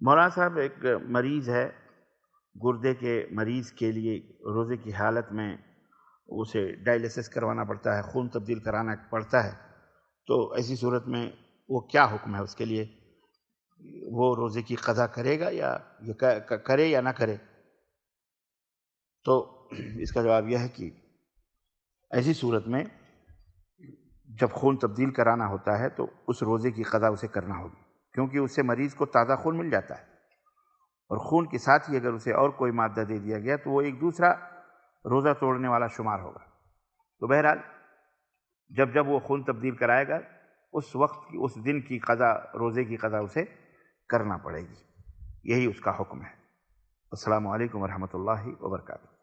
مولانا صاحب، ایک مریض ہے، گردے کے مریض کے لیے روزے کی حالت میں اسے ڈائلیسس کروانا پڑتا ہے، خون تبدیل کرانا پڑتا ہے، تو ایسی صورت میں وہ کیا حکم ہے اس کے لیے؟ وہ روزے کی قضا کرے گا یا یہ کرے یا نہ کرے؟ تو اس کا جواب یہ ہے کہ ایسی صورت میں جب خون تبدیل کرانا ہوتا ہے تو اس روزے کی قضا اسے کرنا ہوگی، کیونکہ اس سے مریض کو تازہ خون مل جاتا ہے، اور خون کے ساتھ ہی اگر اسے اور کوئی مادہ دے دیا گیا تو وہ ایک دوسرا روزہ توڑنے والا شمار ہوگا۔ تو بہرحال جب جب وہ خون تبدیل کرائے گا، اس وقت کی، اس دن کی قضا، روزے کی قضا اسے کرنا پڑے گی، یہی اس کا حکم ہے۔ السلام علیکم ورحمۃ اللہ وبرکاتہ۔